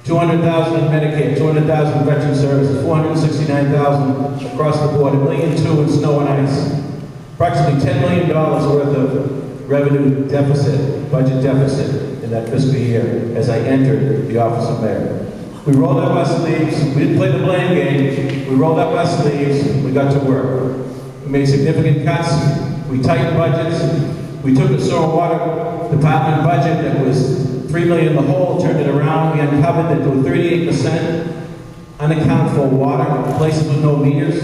200,000 in Medicare, 200,000 in veteran services, 469,000 across the board, $1.2 million in snow and ice. Approximately $10 million worth of revenue deficit, budget deficit in that fiscal year as I entered the office of mayor. We rolled up our sleeves, we didn't play the blame game, we rolled up our sleeves, we got to work. We made significant cuts, we tightened budgets, we took the sewer and water department budget that was $3 million in the hole, turned it around, we uncovered that there were 38% unaccounted for water, places with no meters.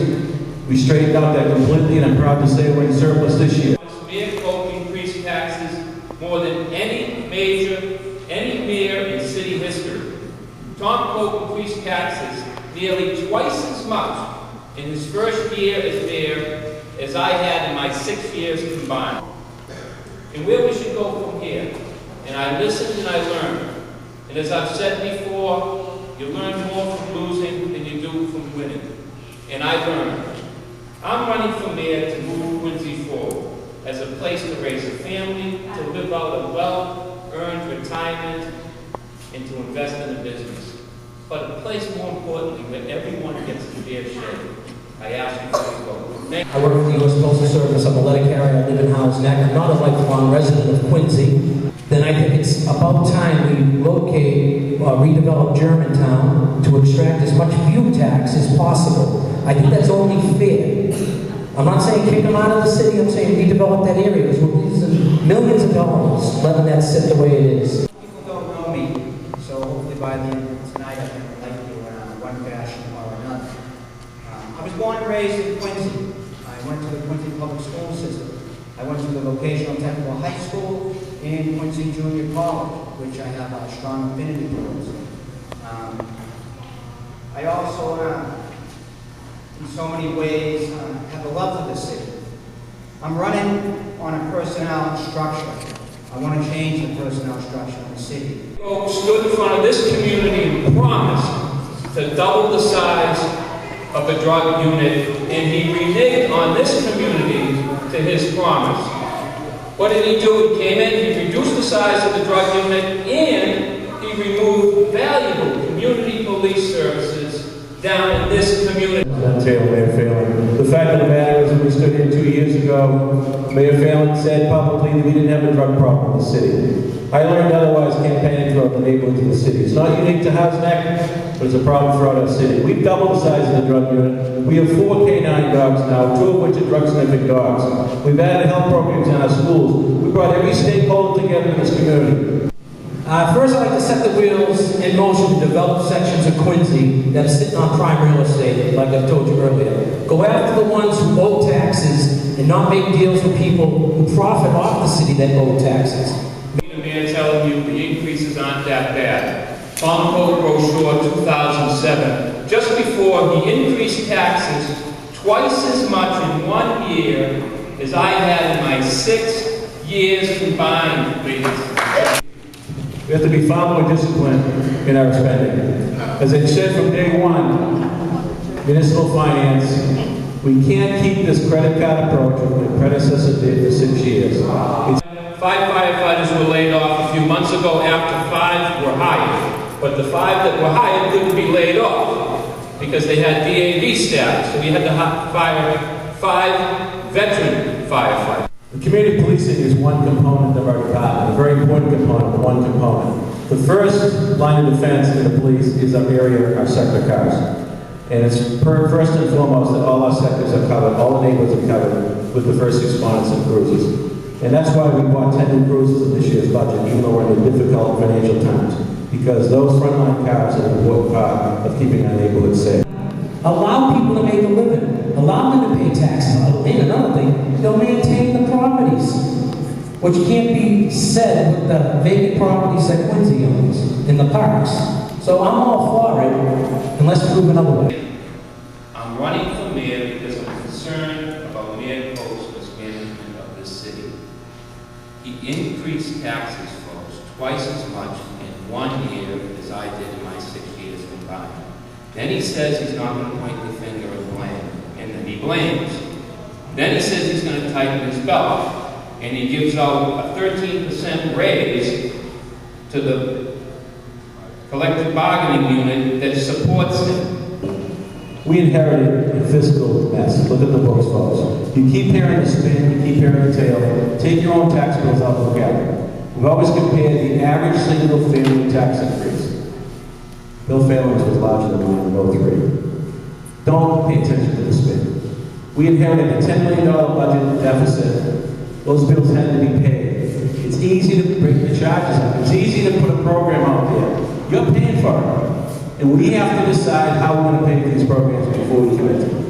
We straightened out that completely, and I'm proud to say we're in surplus this year. Mayor Coke increased taxes more than any mayor in city history. Tom Coke increased taxes nearly twice as much in his first year as mayor as I had in my 6 years combined. And where we should go from here. And I listened and I learned. And as I've said before, you learn more from losing than you do from winning. And I learned. I'm running for mayor to move Quincy forward as a place to raise a family, to live out a well-earned retirement, and to invest in a business. But a place, more importantly, where everyone gets a fair share. I ask you to vote. I work for the U.S. Postal Service. I'm a letter carrier. I live in Howes Neck. I'm not a lifelong resident of Quincy. Then I think it's about time we locate or redevelop Germantown to extract as much fuel tax as possible. I think that's only fair. I'm not saying kick them out of the city. I'm saying redevelop that area because we're losing millions of dollars letting that sit the way it is. People don't know me, so hopefully by the end of tonight I can relate to you in one fashion or another. I was born and raised in Quincy. I went to the Quincy public school system. I went to the vocational technical high school and Quincy Junior College, which I have a strong affinity towards. I also, in so many ways, have a love for the city. I'm running on a personnel structure. I want to change the personnel structure in the city. Folks stood in front of this community and promised to double the size of the drug unit, and he reneged on this community to his promise. What did he do? He came in, he reduced the size of the drug unit, and he removed valuable community police services down in this community. Mayor Phelan. The fact of the matter is, when we stood here 2 years ago, Mayor Phelan said publicly that we didn't have a drug problem in the city. I learned otherwise campaigning throughout the neighborhoods of the city. It's not unique to Howes Neck, but it's a problem throughout our city. We've doubled the size of the drug unit. We have 4 K9 dogs now, 2 of which are drug-sniffing dogs. We've added health programs in our schools. We brought every stakeholder together in this community. First, I'd like to set the wheels in motion to develop sections of Quincy that are sitting on prime real estate, like I've told you earlier. Go after the ones who owe taxes and not make deals with people who profit off the city that owe taxes. The man telling you the increases aren't that bad. Tom Coke brochure 2007, just before he increased taxes twice as much in 1 year as I had in my 6 years combined, ladies. We have to be far more disciplined in our spending. As I said from day one, municipal finance, we can't keep this credit card approach that the predecessor did for 6 years. 5 firefighters were laid off a few months ago after 5 were hired. But the 5 that were hired couldn't be laid off because they had DAV staff. So we had to fire 5 veteran firefighters. The community policing is one component of our department, a very important component, one component. The first line of defense in the police is our area, our sector cars. And it's first and foremost that all our sectors are covered, all the neighborhoods are covered with the first responders and cruisers. And that's why we bought 10 new cruisers in this year's budget, even though we're in difficult financial times. Because those frontline cars are an important part of keeping our neighborhoods safe. Allow people to make a living. Allow them to pay taxes. And another thing, they'll maintain the properties, which can't be said with the vacant properties that Quincy owns in the parks. So I'm all for it, unless proven otherwise. I'm running for mayor because I'm concerned about Mayor Coke's mismanagement of this city. He increased taxes, folks, twice as much in 1 year as I did in my 6 years combined. Then he says he's not going to point the finger of blame, and then he blames. Then he says he's going to tighten his belt, and he gives out a 13% raise to the collective bargaining unit that supports them. We inherited a fiscal mess. Look at the books, folks. You keep hearing the spin, you keep hearing the tail. Take your own tax bills out, look at it. We've always compared the average single-family tax increase. Bill Phelan's was larger than mine in 03. Don't pay attention to the spin. We inherited a $10 million budget deficit. Those bills had to be paid. It's easy to bring the charges up. It's easy to put a program out there. You're paying for it. And we have to decide how we're going to pay for these programs before we commit to them.